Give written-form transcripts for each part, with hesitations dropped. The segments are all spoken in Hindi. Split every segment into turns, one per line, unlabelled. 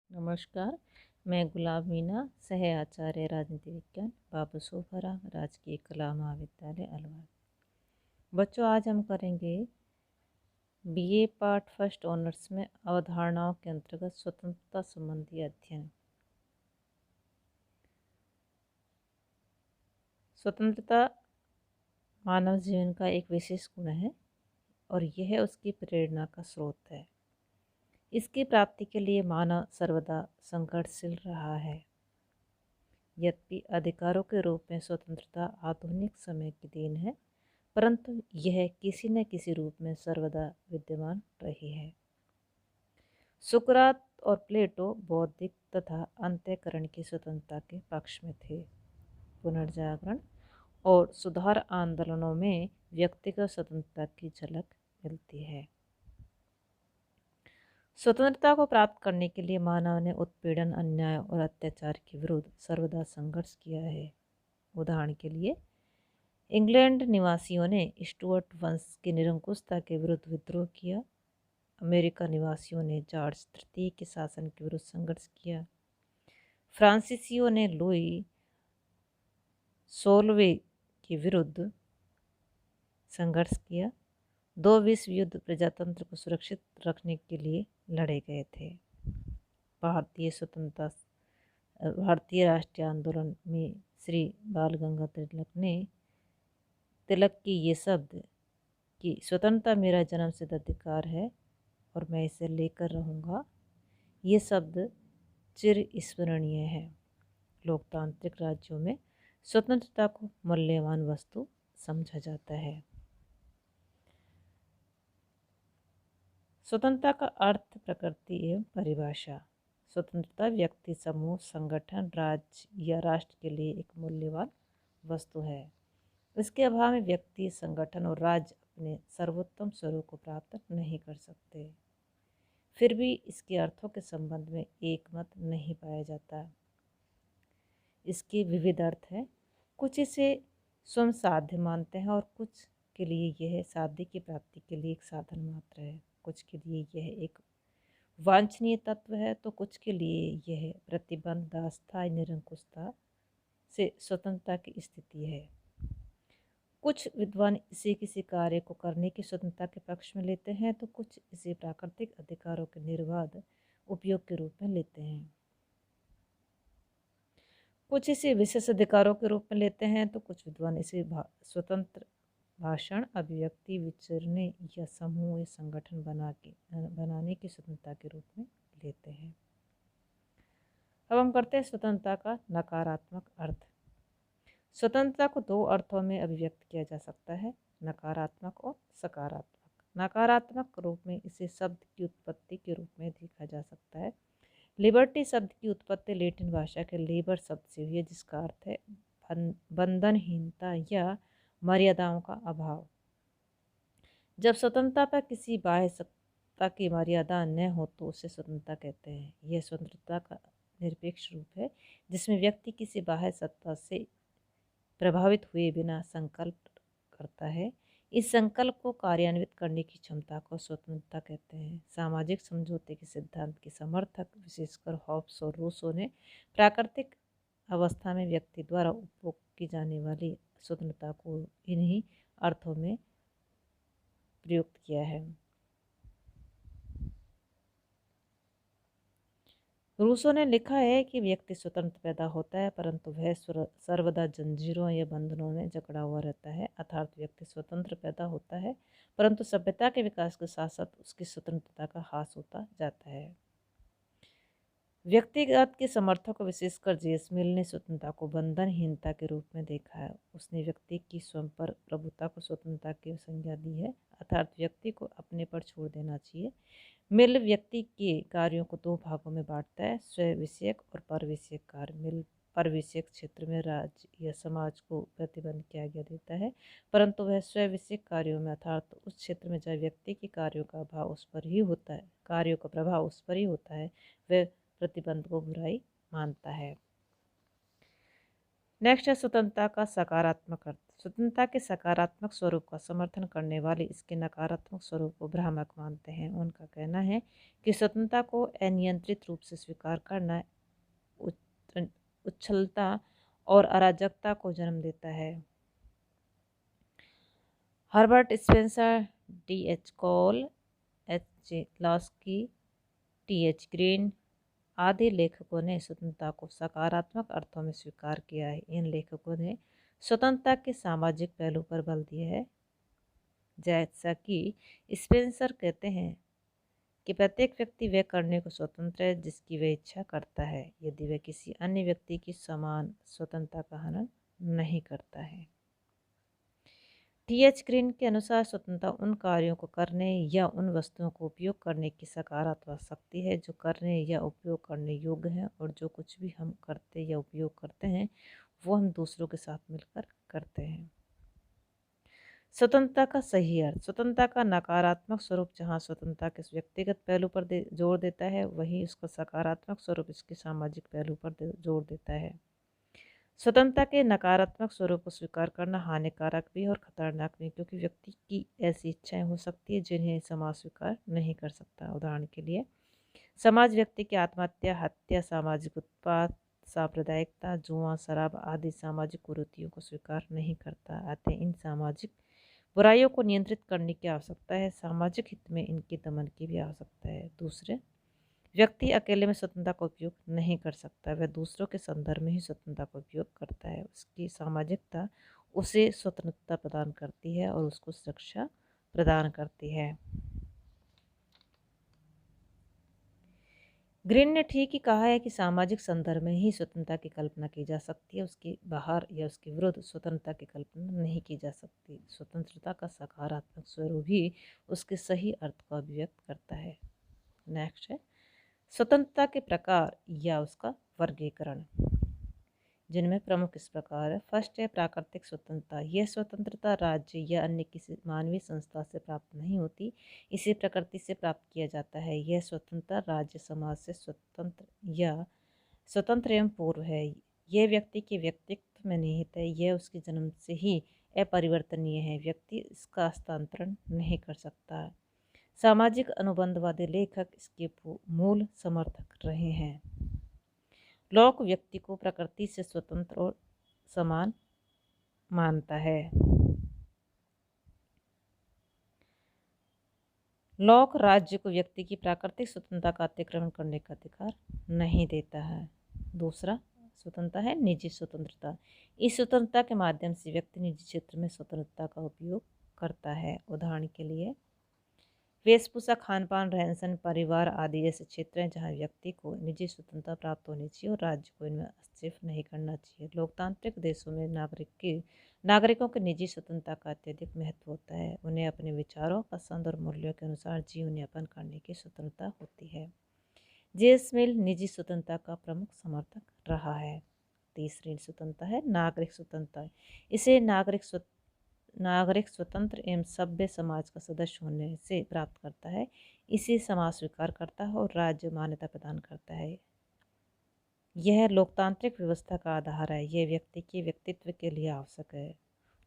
नमस्कार। मैं गुलाब मीना, सह आचार्य राजनीति विज्ञान, बाबू सोफरा, राजकीय कला महाविद्यालय अलवर। बच्चों, आज हम करेंगे बीए पार्ट फर्स्ट ऑनर्स में अवधारणाओं के अंतर्गत स्वतंत्रता संबंधी अध्ययन। स्वतंत्रता मानव जीवन का एक विशेष गुण है और यह उसकी प्रेरणा का स्रोत है। इसकी प्राप्ति के लिए मानव सर्वदा संघर्षशील रहा है। यद्यपि अधिकारों के रूप में स्वतंत्रता आधुनिक समय की देन है, परंतु यह किसी न किसी रूप में सर्वदा विद्यमान रही है। सुकरात और प्लेटो बौद्धिक तथा अंतःकरण की स्वतंत्रता के पक्ष में थे। पुनर्जागरण और सुधार आंदोलनों में व्यक्तिगत स्वतंत्रता की झलक मिलती है। स्वतंत्रता को प्राप्त करने के लिए मानव ने उत्पीड़न, अन्याय और अत्याचार के विरुद्ध सर्वदा संघर्ष किया है। उदाहरण के लिए, इंग्लैंड निवासियों ने स्टुअर्ट वंश की निरंकुशता के विरुद्ध विद्रोह किया। अमेरिका निवासियों ने जॉर्ज तृतीय के शासन के विरुद्ध संघर्ष किया। फ्रांसीसियों ने लुई 16वें के विरुद्ध संघर्ष किया। दो विश्व युद्ध प्रजातंत्र को सुरक्षित रखने के लिए लड़े गए थे। भारतीय राष्ट्रीय आंदोलन में श्री बाल गंगाधर तिलक की ये शब्द कि स्वतंत्रता मेरा जन्मसिद्ध अधिकार है और मैं इसे लेकर रहूँगा, ये शब्द चिर स्मरणीय है। लोकतांत्रिक राज्यों में स्वतंत्रता को मूल्यवान वस्तु समझा जाता है। स्वतंत्रता का अर्थ, प्रकृति एवं परिभाषा। स्वतंत्रता व्यक्ति, समूह, संगठन, राज्य या राष्ट्र के लिए एक मूल्यवान वस्तु है। इसके अभाव में व्यक्ति, संगठन और राज्य अपने सर्वोत्तम स्वरूप को प्राप्त नहीं कर सकते। फिर भी इसके अर्थों के संबंध में एक मत नहीं पाया जाता। इसके विविध अर्थ हैं। कुछ इसे स्वयं साध्य मानते हैं और कुछ के लिए यह साध्य की प्राप्ति के लिए एक साधन मात्र है। कुछ के लिए यह एक वांछनीय तत्व है तो कुछ के लिए यह प्रतिबंध, अस्थायी निरंकुशता से स्वतंत्रता की स्थिति है। कुछ विद्वान इसे किसी कार्य को करने की स्वतंत्रता के पक्ष में लेते हैं तो कुछ इसे प्राकृतिक अधिकारों के निर्बाध उपयोग के रूप में लेते हैं। कुछ इसे विशेष अधिकारों के रूप में लेते हैं तो कुछ विद्वान इसे स्वतंत्र भाषण, अभिव्यक्ति, विचरने या समूह या संगठन बनाने की स्वतंत्रता के रूप में लेते हैं। अब हम करते हैं स्वतंत्रता का नकारात्मक अर्थ। स्वतंत्रता को दो अर्थों में अभिव्यक्त किया जा सकता है, नकारात्मक और सकारात्मक। नकारात्मक रूप में इसे शब्द की उत्पत्ति के रूप में देखा जा सकता है। लिबर्टी शब्द की उत्पत्ति लैटिन भाषा के लेबर शब्द से हुई है, जिसका अर्थ है बंधनहीनता या मर्यादाओं का अभाव। जब स्वतंत्रता पर किसी बाह्य सत्ता की मर्यादा न हो तो उसे स्वतंत्रता कहते हैं। यह स्वतंत्रता का निरपेक्ष रूप है, जिसमें व्यक्ति किसी बाह्य सत्ता से प्रभावित हुए बिना संकल्प करता है। इस संकल्प को कार्यान्वित करने की क्षमता को स्वतंत्रता कहते हैं। सामाजिक समझौते के सिद्धांत के समर्थक, विशेषकर हॉब्स और रूसो ने प्राकृतिक अवस्था में व्यक्ति द्वारा उपभोग की जाने वाली स्वतंत्रता को इन्हीं अर्थों में प्रयुक्त किया है। रूसो ने लिखा है कि व्यक्ति स्वतंत्र पैदा होता है, परंतु वह सर्वदा जंजीरों या बंधनों में जकड़ा हुआ रहता है। अर्थात व्यक्ति स्वतंत्र पैदा होता है, परंतु सभ्यता के विकास के साथ साथ उसकी स्वतंत्रता का ह्रास होता जाता है। व्यक्तिगत के समर्थक, विशेषकर जेम्स मिल ने स्वतंत्रता को बंधनहीनता के रूप में देखा है। उसने व्यक्ति की स्वयं पर प्रभुता को स्वतंत्रता की संज्ञा दी है, अर्थात व्यक्ति को अपने पर छोड़ देना चाहिए। मिल व्यक्ति के कार्यों को दो भागों में बांटता है, स्व विषयक और पर विषयक कार्य। मिल पर विषयक क्षेत्र में राज्य या समाज को प्रतिबंध की आज्ञा देता है, परंतु वह स्व विषयक कार्यों में, अर्थात उस क्षेत्र में जहाँ व्यक्ति के कार्यों का प्रभाव उस पर ही होता है, वह प्रतिबंध को बुराई मानता है। नेक्स्ट है स्वतंत्रता का सकारात्मक अर्थ। स्वतंत्रता के सकारात्मक स्वरूप का समर्थन करने वाले इसके नकारात्मक स्वरूप को भ्रामक मानते हैं। उनका कहना है कि स्वतंत्रता को अनियंत्रित रूप से स्वीकार करना उच्छलता और अराजकता को जन्म देता है। Herbert Spencer, D.H. Call, H.J. Laski, T.H. Green आदि लेखकों ने स्वतंत्रता को सकारात्मक अर्थों में स्वीकार किया है। इन लेखकों ने स्वतंत्रता के सामाजिक पहलू पर बल दिया है। जैसा कि स्पेंसर कहते हैं कि प्रत्येक व्यक्ति वह करने को स्वतंत्र है जिसकी वह इच्छा करता है, यदि वह किसी अन्य व्यक्ति की समान स्वतंत्रता का हनन नहीं करता है। T.H. ग्रीन के अनुसार स्वतंत्रता उन कार्यों को करने या उन वस्तुओं को उपयोग करने की सकारात्मक शक्ति है जो करने या उपयोग करने योग्य हैं, और जो कुछ भी हम करते या उपयोग करते हैं वो हम दूसरों के साथ मिलकर करते हैं। स्वतंत्रता का सही अर्थ। स्वतंत्रता का नकारात्मक स्वरूप जहाँ स्वतंत्रता के व्यक्तिगत पहलू पर जोर देता है, वहीं उसका सकारात्मक स्वरूप इसके सामाजिक पहलू पर जोर देता है। स्वतंत्रता के नकारात्मक स्वरूप को स्वीकार करना हानिकारक भी और खतरनाक भी, क्योंकि व्यक्ति की ऐसी इच्छाएं हो सकती है जिन्हें समाज स्वीकार नहीं कर सकता। उदाहरण के लिए समाज व्यक्ति की आत्महत्या, हत्या, सामाजिक उत्पात, सांप्रदायिकता, जुआ, शराब आदि सामाजिक कुरीतियों को स्वीकार नहीं करता। अतः इन सामाजिक बुराइयों को नियंत्रित करने की आवश्यकता है। सामाजिक हित में इनके दमन की भी आवश्यकता है। दूसरे व्यक्ति अकेले में स्वतंत्रता का उपयोग नहीं कर सकता, वह दूसरों के संदर्भ में ही स्वतंत्रता का उपयोग करता है। उसकी सामाजिकता उसे स्वतंत्रता प्रदान करती है और उसको सुरक्षा प्रदान करती है। ग्रीन ने ठीक ही कहा है कि सामाजिक संदर्भ में ही स्वतंत्रता की कल्पना की जा सकती है, उसके बाहर या उसके विरुद्ध स्वतंत्रता की कल्पना नहीं की जा सकती। स्वतंत्रता का सकारात्मक स्वरूप ही उसके सही अर्थ को अभिव्यक्त करता है। नेक्स्ट है स्वतंत्रता के प्रकार या उसका वर्गीकरण, जिनमें प्रमुख इस प्रकार है। फर्स्ट है प्राकृतिक स्वतंत्रता। यह स्वतंत्रता राज्य या अन्य किसी मानवीय संस्था से प्राप्त नहीं होती, इसे प्रकृति से प्राप्त किया जाता है। यह स्वतंत्रता राज्य समाज से स्वतंत्र एवं पूर्व है। यह व्यक्ति के व्यक्तित्व में निहित है, यह उसके जन्म से ही अपरिवर्तनीय है, व्यक्ति इसका हस्तांतरण नहीं कर सकता। सामाजिक अनुबंधवादी लेखक इसके मूल समर्थक रहे हैं। लॉक व्यक्ति को प्रकृति से स्वतंत्र और समान मानता है। लॉक राज्य को व्यक्ति की प्राकृतिक स्वतंत्रता का अतिक्रमण करने का अधिकार नहीं देता है। दूसरा स्वतंत्रता है निजी स्वतंत्रता। इस स्वतंत्रता के माध्यम से व्यक्ति निजी क्षेत्र में स्वतंत्रता का उपयोग करता है। उदाहरण के लिए वेशभूषा, खानपान, रहन सहन, परिवार आदि ऐसे क्षेत्र हैं जहाँ व्यक्ति को निजी स्वतंत्रता प्राप्त होनी चाहिए और राज्य को इनमें हस्तक्षेप नहीं करना चाहिए। लोकतांत्रिक देशों में नागरिकों की निजी स्वतंत्रता का अत्यधिक महत्व होता है। उन्हें अपने विचारों, पसंद और मूल्यों के अनुसार जीवन यापन करने की स्वतंत्रता होती है। जेम्स मिल निजी स्वतंत्रता का प्रमुख समर्थक रहा है। तीसरी स्वतंत्रता है नागरिक स्वतंत्रता। इसे नागरिक स्वतंत्र एवं सभ्य समाज का सदस्य होने से प्राप्त करता है। इसे समाज स्वीकार करता है और राज्य मान्यता प्रदान करता है। यह लोकतांत्रिक व्यवस्था का आधार है। यह व्यक्ति के व्यक्तित्व के लिए आवश्यक है।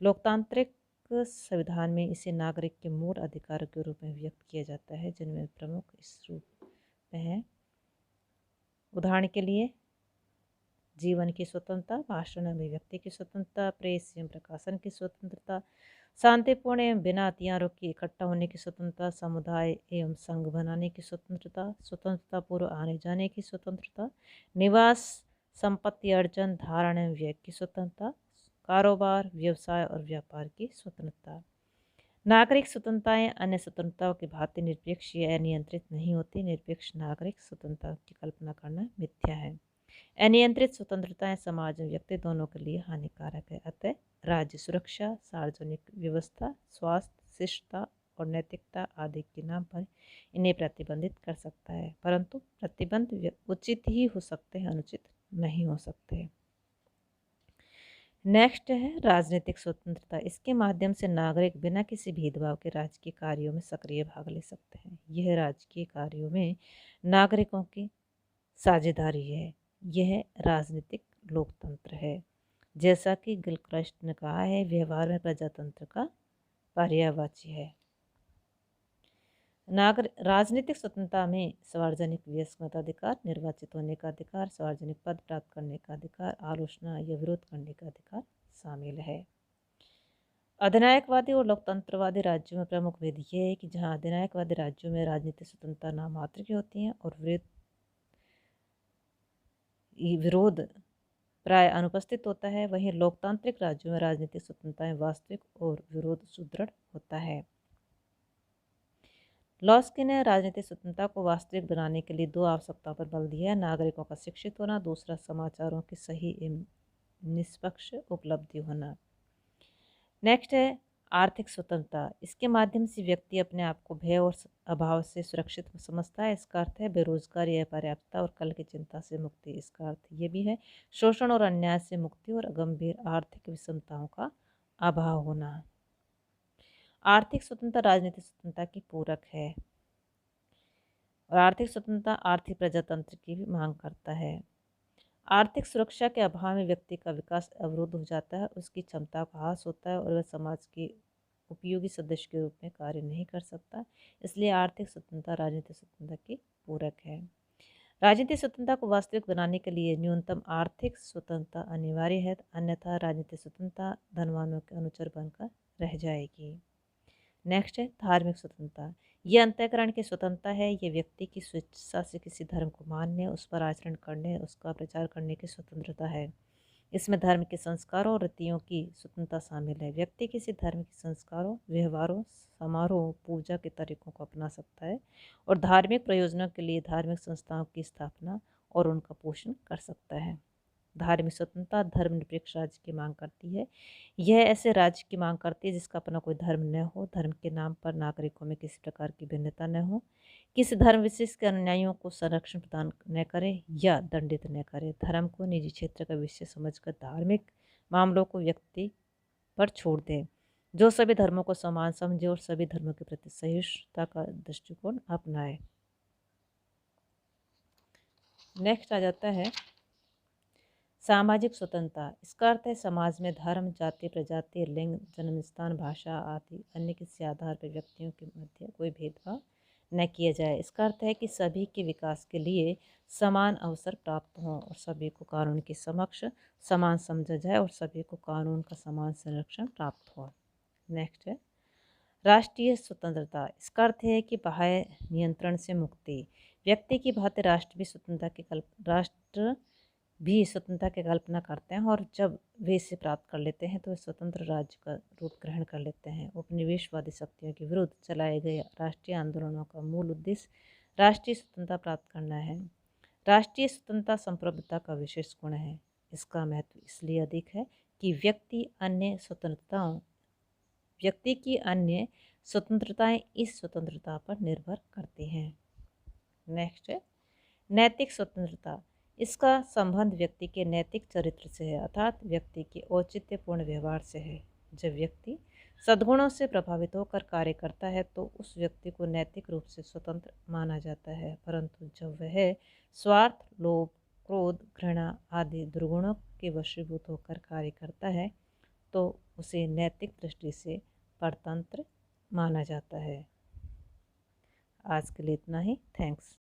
लोकतांत्रिक संविधान में इसे नागरिक के मूल अधिकारों के रूप में व्यक्त किया जाता है, जिनमें प्रमुख इस रूप में है। उदाहरण के लिए जीवन की स्वतंत्रता, भाषण अभिव्यक्ति की स्वतंत्रता, प्रेस एवं प्रकाशन की स्वतंत्रता, शांतिपूर्ण एवं बिना हथियारों के इकट्ठा होने की स्वतंत्रता, समुदाय एवं संघ बनाने की स्वतंत्रता, स्वतंत्रता पूर्व आने जाने की स्वतंत्रता, निवास, संपत्ति अर्जन, धारण एवं व्यय की स्वतंत्रता, कारोबार, व्यवसाय और व्यापार की स्वतंत्रता। नागरिक स्वतंत्रताएं अन्य स्वतंत्रताओं की भांति निरपेक्ष या अनियंत्रित नहीं होती। निरपेक्ष नागरिक स्वतंत्रता की कल्पना करना मिथ्या है। अनियंत्रित स्वतंत्रताएं समाज और व्यक्ति दोनों के लिए हानिकारक है। अतः राज्य सुरक्षा, सार्वजनिक व्यवस्था, स्वास्थ्य, शिष्टता और नैतिकता आदि के नाम पर इन्हें प्रतिबंधित कर सकता है, परंतु प्रतिबंध उचित ही हो सकते हैं, अनुचित नहीं हो सकते। नेक्स्ट है राजनीतिक स्वतंत्रता। इसके माध्यम से नागरिक बिना किसी भेदभाव के राजकीय कार्यों में सक्रिय भाग ले सकते हैं। यह राजकीय कार्यों में नागरिकों की साझेदारी है। यह राजनीतिक लोकतंत्र है। जैसा कि गिलक्रास्ट ने कहा है, व्यवहार में प्रजातंत्र का पर्यायवाची है। राजनीतिक स्वतंत्रता में सार्वजनिक व्यय मताधिकार, निर्वाचित होने का अधिकार, सार्वजनिक पद प्राप्त करने का अधिकार, आलोचना या विरोध करने का अधिकार शामिल है। अधिनायकवादी और लोकतंत्रवादी राज्यों में प्रमुख भेद यह है कि जहां अधिनायकवादी राज्यों में राजनीतिक स्वतंत्रता नाम मात्र की होती है और विरोध प्राय अनुपस्थित होता है, वहीं लोकतांत्रिक राज्यों में राजनीतिक स्वतंत्रता वास्तविक और विरोध सुदृढ़ होता है। लॉस्की ने राजनीतिक स्वतंत्रता को वास्तविक बनाने के लिए दो आवश्यकताओं पर बल दिया है: नागरिकों का शिक्षित होना, दूसरा समाचारों की सही एवं निष्पक्ष उपलब्धि होना। नेक्स्ट है आर्थिक स्वतंत्रता। इसके माध्यम से व्यक्ति अपने आप को भय और अभाव से सुरक्षित समझता है। इसका अर्थ है बेरोजगारी, अपर्याप्तता और कल की चिंता से मुक्ति। इसका अर्थ ये भी है शोषण और अन्याय से मुक्ति और गंभीर आर्थिक विषमताओं का अभाव होना। आर्थिक स्वतंत्रता राजनीतिक स्वतंत्रता की पूरक है और आर्थिक स्वतंत्रता आर्थिक प्रजातंत्र की भी मांग करता है। आर्थिक सुरक्षा के अभाव में व्यक्ति का विकास अवरुद्ध हो जाता है, उसकी क्षमता का ह्रास होता है और वह समाज के उपयोगी सदस्य के रूप में कार्य नहीं कर सकता। इसलिए आर्थिक स्वतंत्रता राजनीतिक स्वतंत्रता की पूरक है। राजनीतिक स्वतंत्रता को वास्तविक बनाने के लिए न्यूनतम आर्थिक स्वतंत्रता अनिवार्य है, अन्यथा राजनीतिक स्वतंत्रता धनवानों के अनुचर बनकर रह जाएगी। नेक्स्ट है धार्मिक स्वतंत्रता। यह अंतःकरण की स्वतंत्रता है। यह व्यक्ति की स्वेच्छा से किसी धर्म को मानने, उस पर आचरण करने, उसका प्रचार करने की स्वतंत्रता है। इसमें धर्म के संस्कारों और रीतियों की स्वतंत्रता शामिल है। व्यक्ति किसी धर्म के संस्कारों, व्यवहारों, समारोह, पूजा के तरीकों को अपना सकता है और धार्मिक प्रयोजनों के लिए धार्मिक संस्थाओं की स्थापना और उनका पोषण कर सकता है। धार्मिक स्वतंत्रता धर्मनिरपेक्ष राज्य की मांग करती है। यह ऐसे राज्य की मांग करती है जिसका अपना कोई धर्म न हो, धर्म के नाम पर नागरिकों में किसी प्रकार की भिन्नता न हो, किसी धर्म विशेष के अनुयायियों को संरक्षण प्रदान न करे या दंडित न करे, धर्म को निजी क्षेत्र का विषय समझकर धार्मिक मामलों को व्यक्ति पर छोड़ दे, जो सभी धर्मों को समान समझे और सभी धर्मों के प्रति सहिष्णुता का दृष्टिकोण अपनाए। नेक्स्ट आ जाता है सामाजिक स्वतंत्रता। इसका अर्थ है समाज में धर्म, जाति, प्रजाति, लिंग, जन्मस्थान, भाषा आदि अन्य किसी आधार पर व्यक्तियों के मध्य कोई भेदभाव न किया जाए। इसका अर्थ है कि सभी के विकास के लिए समान अवसर प्राप्त हों और सभी को कानून के समक्ष समान समझा जाए और सभी को कानून का समान संरक्षण प्राप्त हो। नेक्स्ट है राष्ट्रीय स्वतंत्रता। इसका अर्थ है कि बाह्य नियंत्रण से मुक्ति। व्यक्ति की भांति राष्ट्र भी स्वतंत्रता की कल्पना करते हैं और जब वे इसे प्राप्त कर लेते हैं तो वे स्वतंत्र राज्य का रूप ग्रहण कर लेते हैं। उपनिवेशवादी शक्तियों के विरुद्ध चलाए गए राष्ट्रीय आंदोलनों का मूल उद्देश्य राष्ट्रीय स्वतंत्रता प्राप्त करना है। राष्ट्रीय स्वतंत्रता संप्रभुता का विशेष गुण है। इसका महत्व इसलिए अधिक है कि व्यक्ति की अन्य स्वतंत्रताएं इस स्वतंत्रता पर निर्भर करती हैं। नेक्स्ट है नैतिक स्वतंत्रता। इसका संबंध व्यक्ति के नैतिक चरित्र से है, अर्थात व्यक्ति के औचित्यपूर्ण व्यवहार से है। जब व्यक्ति सद्गुणों से प्रभावित होकर कार्य करता है तो उस व्यक्ति को नैतिक रूप से स्वतंत्र माना जाता है, परंतु जब वह स्वार्थ, लोभ, क्रोध, घृणा आदि दुर्गुणों के वशीभूत होकर कार्य करता है तो उसे नैतिक दृष्टि से परतंत्र माना जाता है। आज के लिए इतना ही। थैंक्स।